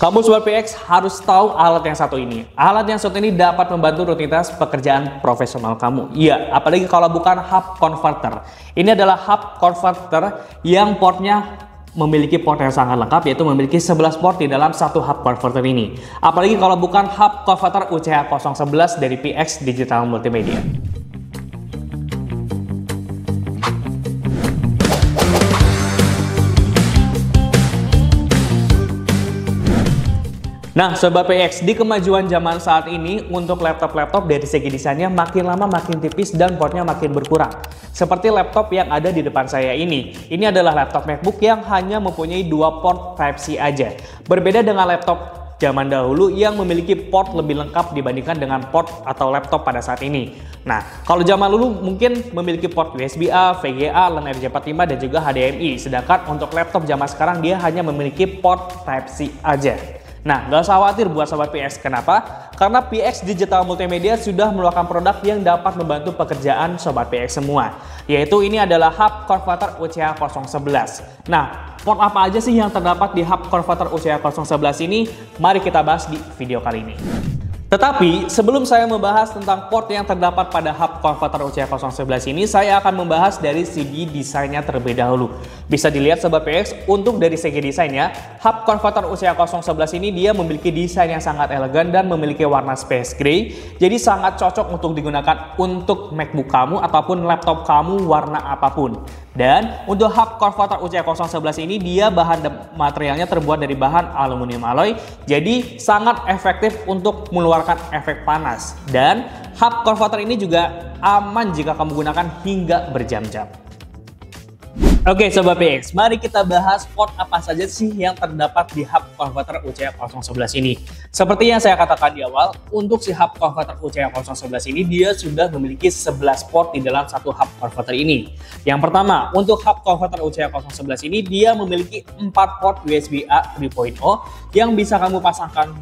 Kamu Sobat PX harus tahu alat yang satu ini. Alat yang satu ini dapat membantu rutinitas pekerjaan profesional kamu. Iya, apalagi kalau bukan hub converter. Ini adalah hub converter yang portnya memiliki port yang sangat lengkap, yaitu memiliki 11 port di dalam satu hub converter ini. Apalagi kalau bukan hub converter UCH 011 dari PX Digital Multimedia. Nah Sobat PX, di kemajuan zaman saat ini untuk laptop-laptop dari segi desainnya makin lama makin tipis dan portnya makin berkurang. Seperti laptop yang ada di depan saya ini. Ini adalah laptop MacBook yang hanya mempunyai 2 port Type-C aja. Berbeda dengan laptop zaman dahulu yang memiliki port lebih lengkap dibandingkan dengan port atau laptop pada saat ini. Nah, kalau zaman dulu mungkin memiliki port USB-A, VGA, LAN RJ45 dan juga HDMI. Sedangkan untuk laptop zaman sekarang dia hanya memiliki port Type-C aja. Nah, nggak usah khawatir buat Sobat PX. Kenapa? Karena PX Digital Multimedia sudah mengeluarkan produk yang dapat membantu pekerjaan Sobat PX semua. Yaitu ini adalah hub converter UCH 011. Nah, port apa aja sih yang terdapat di hub converter UCH 011 ini? Mari kita bahas di video kali ini. Tetapi sebelum saya membahas tentang port yang terdapat pada hub converter UCH 011 ini, saya akan membahas dari segi desainnya terlebih dahulu. Bisa dilihat Sobat PX, untuk dari segi desainnya, hub converter UCH 011 ini dia memiliki desain yang sangat elegan dan memiliki warna space gray. Jadi sangat cocok untuk digunakan untuk MacBook kamu ataupun laptop kamu warna apapun. Dan untuk hub converter UCH 011 ini dia bahan materialnya terbuat dari bahan aluminium alloy. Jadi sangat efektif untuk mengeluarkan efek panas. Dan hub converter ini juga aman jika kamu gunakan hingga berjam-jam. Oke Sobat PX, mari kita bahas port apa saja sih yang terdapat di hub converter UCH 011 ini. Seperti yang saya katakan di awal, untuk si hub converter UCH 011 ini dia sudah memiliki 11 port di dalam satu hub converter ini. Yang pertama, untuk hub converter UCH 011 ini dia memiliki 4 port USB-A 3.0 yang bisa kamu pasangkan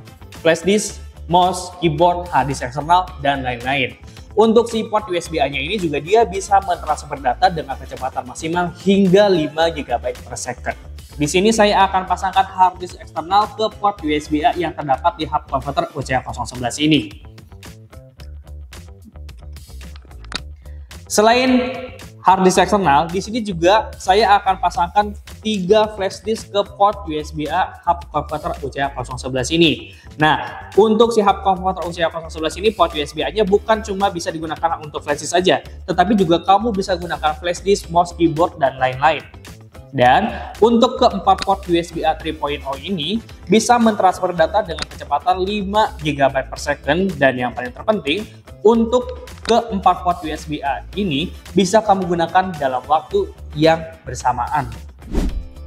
flash disk, mouse, keyboard, hard disk eksternal, dan lain-lain. Untuk si port USB-A-nya ini juga dia bisa mentransfer data dengan kecepatan maksimal hingga 5 GB per second. Di sini saya akan pasangkan hard disk eksternal ke port USB-A yang terdapat di hub converter UCH 011 ini. Selain hard disk eksternal, di sini juga saya akan pasangkan 3 flash disk ke port USB-A hub converter UCH 011 ini. Nah, untuk si hub converter UCH 011 ini port USB-A-nya bukan cuma bisa digunakan untuk flash disk saja, tetapi juga kamu bisa gunakan flash disk, mouse, keyboard, dan lain-lain. Dan untuk keempat port USB-A 3.0 ini bisa mentransfer data dengan kecepatan 5 GB per second, dan yang paling terpenting untuk keempat port USB-A ini bisa kamu gunakan dalam waktu yang bersamaan.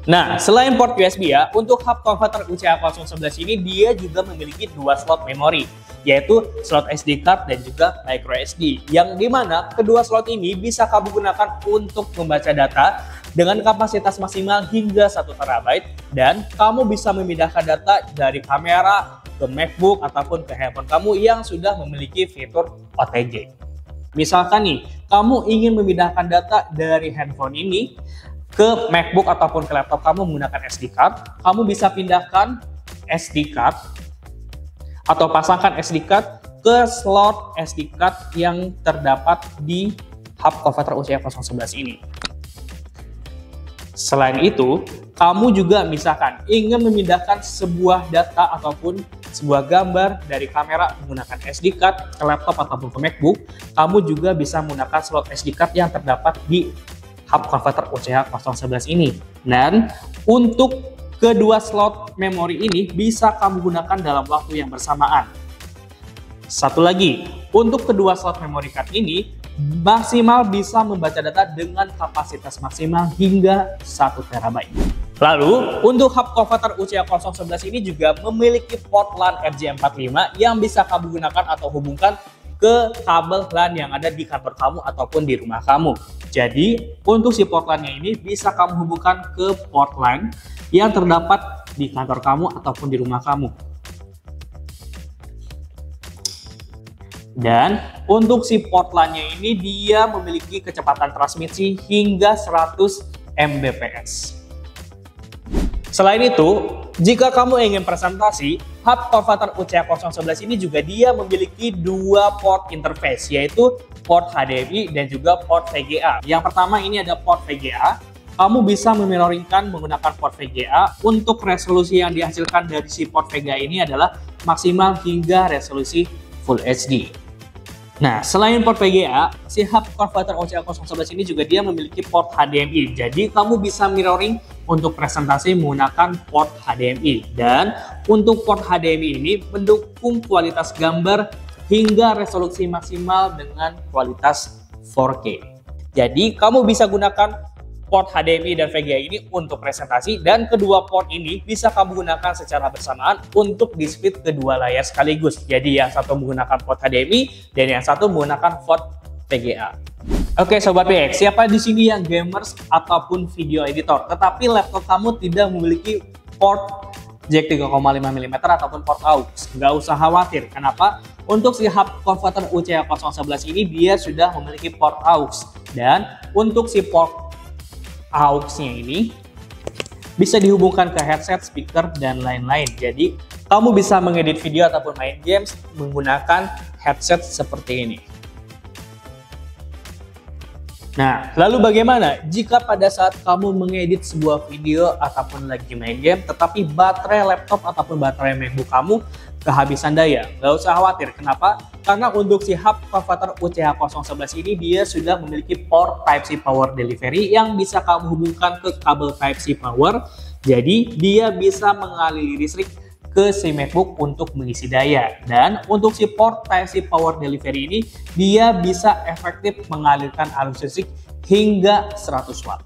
Nah, selain port USB-A, untuk hub converter UCH 011 ini dia juga memiliki 2 slot memori, yaitu slot SD card dan juga micro SD, yang dimana kedua slot ini bisa kamu gunakan untuk membaca data dengan kapasitas maksimal hingga 1 TB, dan kamu bisa memindahkan data dari kamera ke MacBook ataupun ke handphone kamu yang sudah memiliki fitur OTG. Misalkan nih, kamu ingin memindahkan data dari handphone ini ke MacBook ataupun ke laptop kamu menggunakan SD card, kamu bisa pindahkan SD card atau pasangkan SD card ke slot SD card yang terdapat di hub converter UCH 011 ini. Selain itu, kamu juga misalkan ingin memindahkan sebuah data ataupun sebuah gambar dari kamera menggunakan SD card ke laptop ataupun ke MacBook, kamu juga bisa menggunakan slot SD card yang terdapat di hub converter UCH 011 ini. Dan untuk kedua slot memori ini bisa kamu gunakan dalam waktu yang bersamaan. Satu lagi, untuk kedua slot memory card ini maksimal bisa membaca data dengan kapasitas maksimal hingga 1 TB. Lalu, untuk hub converter UCH 011 ini juga memiliki port LAN RJ45 yang bisa kamu gunakan atau hubungkan ke kabel LAN yang ada di kantor kamu ataupun di rumah kamu. Jadi, untuk si port LAN-nya ini bisa kamu hubungkan ke port LAN yang terdapat di kantor kamu ataupun di rumah kamu. Dan untuk si port LAN-nya ini dia memiliki kecepatan transmisi hingga 100 Mbps. Selain itu, jika kamu ingin presentasi, hub Converter UCH011 ini juga dia memiliki dua port interface, yaitu port HDMI dan juga port VGA. Yang pertama ini ada port VGA. Kamu bisa memirroringkan menggunakan port VGA. Untuk resolusi yang dihasilkan dari si port VGA ini adalah maksimal hingga resolusi Full HD. Nah, selain port VGA, si hub Converter UCH011 ini juga dia memiliki port HDMI. Jadi, kamu bisa mirroring untuk presentasi menggunakan port HDMI. Dan untuk port HDMI ini mendukung kualitas gambar hingga resolusi maksimal dengan kualitas 4K. Jadi, kamu bisa gunakan port HDMI dan VGA ini untuk presentasi, dan kedua port ini bisa kamu gunakan secara bersamaan untuk di-split kedua layar sekaligus. Jadi yang satu menggunakan port HDMI dan yang satu menggunakan port VGA. Oke Sobat PX, siapa di sini yang gamers ataupun video editor tetapi laptop kamu tidak memiliki port jack 3,5 mm ataupun port AUX? Nggak usah khawatir. Kenapa? Untuk si hub Converter UCH011 ini dia sudah memiliki port AUX, dan untuk si port AUX-nya ini bisa dihubungkan ke headset, speaker, dan lain-lain. Jadi, kamu bisa mengedit video ataupun main games menggunakan headset seperti ini. Nah, lalu bagaimana jika pada saat kamu mengedit sebuah video ataupun lagi main game, tetapi baterai laptop ataupun baterai MacBook kamu kehabisan daya? Nggak usah khawatir. Kenapa? Karena untuk si hub Converter UCH011 ini dia sudah memiliki port Type-C power delivery yang bisa kamu hubungkan ke kabel Type-C power. Jadi dia bisa mengaliri listrik ke si MacBook untuk mengisi daya. Dan untuk si port Type-C power delivery ini dia bisa efektif mengalirkan arus listrik hingga 100 watt.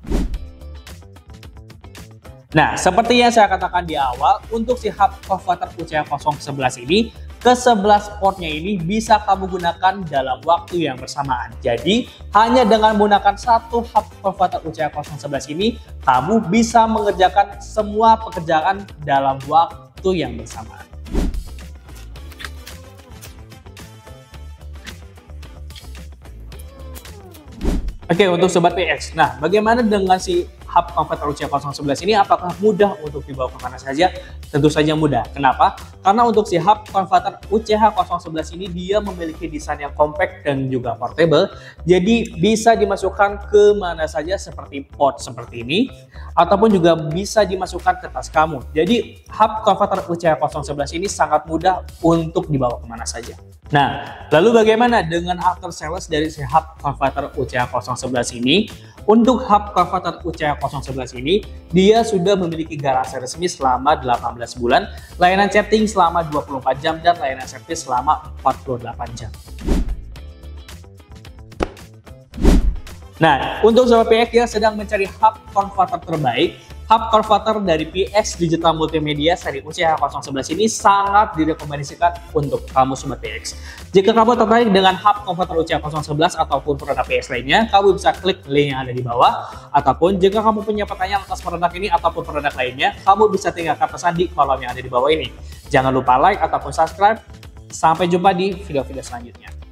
Nah, seperti yang saya katakan di awal, untuk si hub Converter UCH011 ini, ke-11 portnya ini bisa kamu gunakan dalam waktu yang bersamaan. Jadi, hanya dengan menggunakan satu hub Converter UCH011 ini, kamu bisa mengerjakan semua pekerjaan dalam waktu yang bersamaan. Oke, untuk Sobat PX, nah bagaimana dengan si hub Converter UCH011 ini? Apakah mudah untuk dibawa kemana saja? Tentu saja mudah. Kenapa? Karena untuk si hub Converter UCH011 ini dia memiliki desain yang compact dan juga portable. Jadi bisa dimasukkan ke mana saja seperti port seperti ini, ataupun juga bisa dimasukkan ke tas kamu. Jadi hub Converter UCH011 ini sangat mudah untuk dibawa kemana saja. Nah, lalu bagaimana dengan after sales dari si hub Converter UCH011 ini? Untuk hub Converter UCH011 ini, dia sudah memiliki garansi resmi selama 18 bulan, layanan chatting selama 24 jam, dan layanan servis selama 48 jam. Nah, untuk Sobat PX yang sedang mencari hub converter terbaik, hub converter dari PX Digital Multimedia seri UCH011 ini sangat direkomendasikan untuk kamu Sobat PX. Jika kamu tertarik dengan hub converter UCH011 ataupun produk PX lainnya, kamu bisa klik link yang ada di bawah. Ataupun jika kamu punya pertanyaan atas produk ini ataupun produk lainnya, kamu bisa tinggalkan pesan di kolom yang ada di bawah ini. Jangan lupa like ataupun subscribe. Sampai jumpa di video-video selanjutnya.